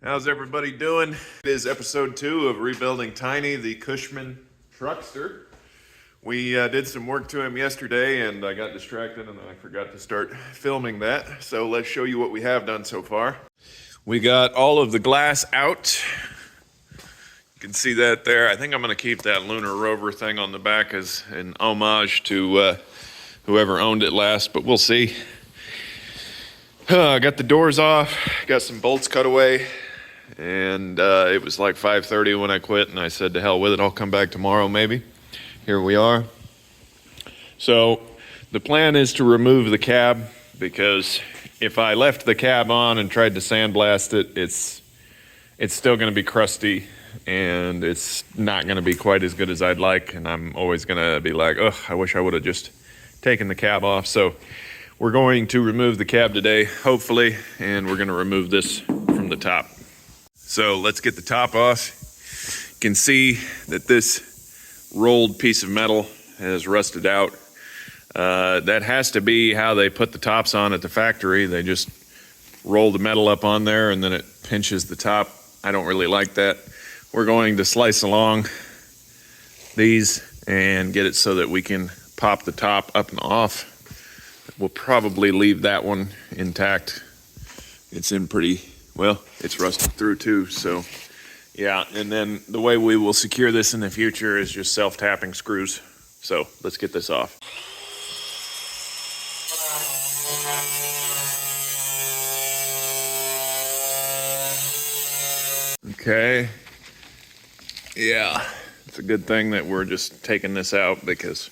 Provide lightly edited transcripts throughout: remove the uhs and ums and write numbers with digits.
How's everybody doing? It is episode 2 of Rebuilding Tiny, the Cushman Truckster. We did some work to him yesterday and I got distracted and I forgot to start filming that. So let's show you what we have done so far. We got all of the glass out. You can see that there. I think I'm going to keep that lunar rover thing on the back as an homage to whoever owned it last, but we'll see. I got the doors off, got some bolts cut away. And it was like 5:30 when I quit, and I said, to hell with it, I'll come back tomorrow maybe. Here we are. So the plan is to remove the cab, because if I left the cab on and tried to sandblast it, it's still going to be crusty, and it's not going to be quite as good as I'd like, and I'm always going to be like, ugh, I wish I would have just taken the cab off. So we're going to remove the cab today, hopefully, and we're going to remove this from the top. So let's get the top off. You can see that this rolled piece of metal has rusted out. That has to be how they put the tops on at the factory. They just roll the metal up on there and then it pinches the top. I don't really like that. We're going to slice along these and get it so that we can pop the top up and off. We'll probably leave that one intact. It's in pretty... well, it's rusted through too, so yeah. And then the way we will secure this in the future is just self-tapping screws. So let's get this off. Okay. Yeah, it's a good thing that we're just taking this out, because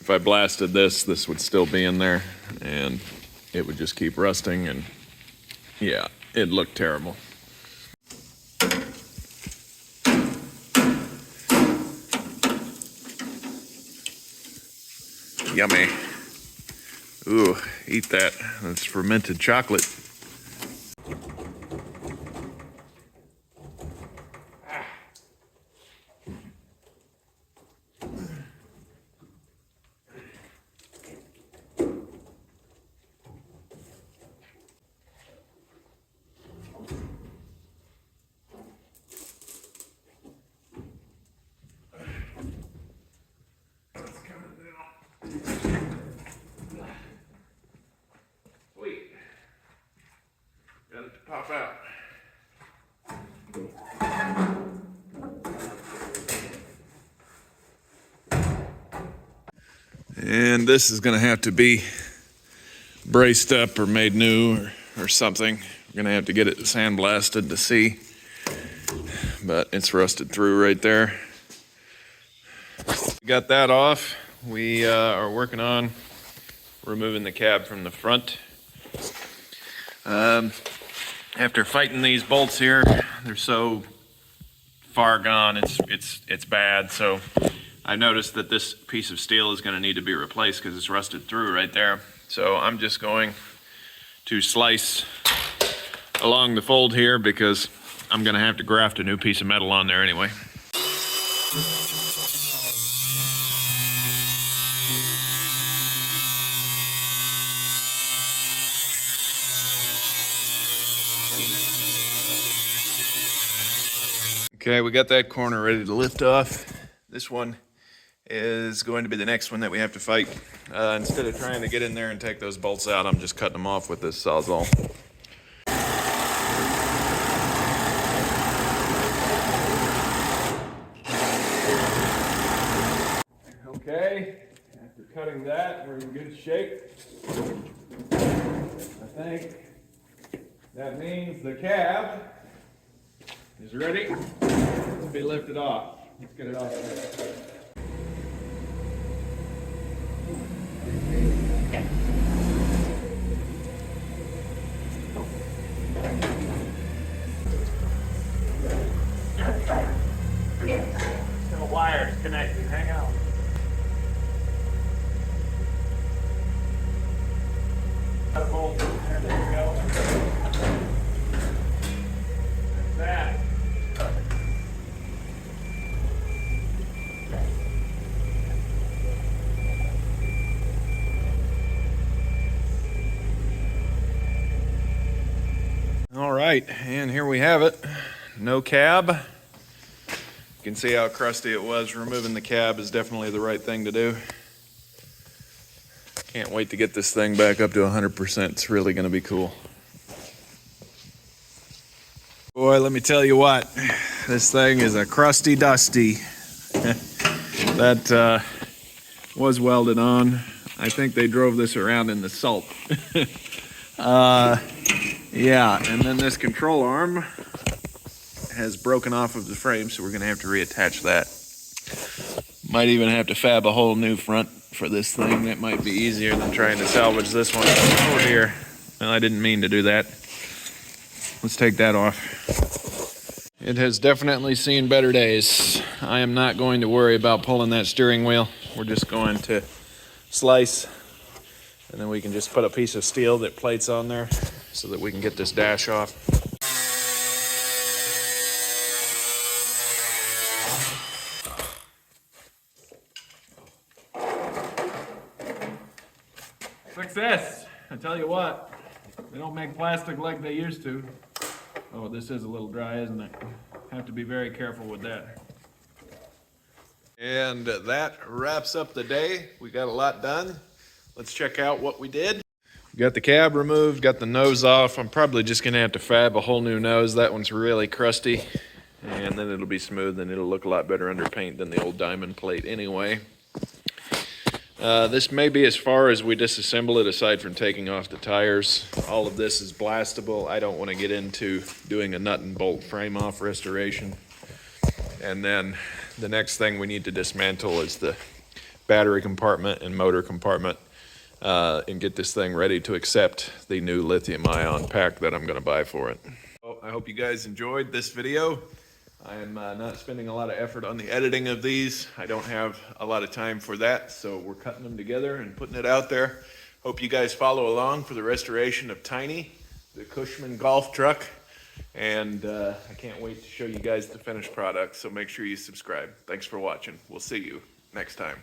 if I blasted this, this would still be in there and it would just keep rusting, and yeah. It looked terrible. Yummy. Ooh, eat that. That's fermented chocolate. Got it to pop out. And this is going to have to be braced up or made new or something. We're going to have to get it sandblasted to see. But it's rusted through right there. We got that off. We are working on removing the cab from the front. After fighting these bolts here, they're so far gone, it's bad. So I noticed that this piece of steel is going to need to be replaced because it's rusted through right there. So I'm just going to slice along the fold here, because I'm going to have to graft a new piece of metal on there anyway. Okay, we got that corner ready to lift off. This one is going to be the next one that we have to fight. Instead of trying to get in there and take those bolts out, I'm just cutting them off with this Sawzall. Okay, after cutting that, we're in good shape. I think that means the cab is ready to be lifted off. Let's get it off there. Still wires connected, hang on. There we go. That's that. right, and here we have it. No cab. You can see how crusty it was. Removing the cab is definitely the right thing to do. Can't wait to get this thing back up to 100%. It's really going to be cool. Boy, let me tell you what, this thing is a crusty dusty. That was welded on. I think they drove this around in the salt. Yeah, and then this control arm has broken off of the frame, so we're going to have to reattach that. Might even have to fab a whole new front for this thing. That might be easier than trying to salvage this one. Oh dear. Well, I didn't mean to do that. Let's take that off. It has definitely seen better days. I am not going to worry about pulling that steering wheel. We're just going to slice, and then we can just put a piece of steel that plates on there so that we can get this dash off. Success! I tell you what, they don't make plastic like they used to. Oh, this is a little dry, isn't it? Have to be very careful with that. And that wraps up the day. We got a lot done. Let's check out what we did. Got the cab removed, got the nose off. I'm probably just gonna have to fab a whole new nose. That one's really crusty. And then it'll be smooth and it'll look a lot better under paint than the old diamond plate anyway. This may be as far as we disassemble it, aside from taking off the tires. All of this is blastable. I don't want to get into doing a nut and bolt frame off restoration. And then the next thing we need to dismantle is the battery compartment and motor compartment, and get this thing ready to accept the new lithium-ion pack that I'm going to buy for it. Well, I hope you guys enjoyed this video. I am not spending a lot of effort on the editing of these. I don't have a lot of time for that, so we're cutting them together and putting it out there. Hope you guys follow along for the restoration of Tiny, the Cushman golf truck. And I can't wait to show you guys the finished product, so make sure you subscribe. Thanks for watching. We'll see you next time.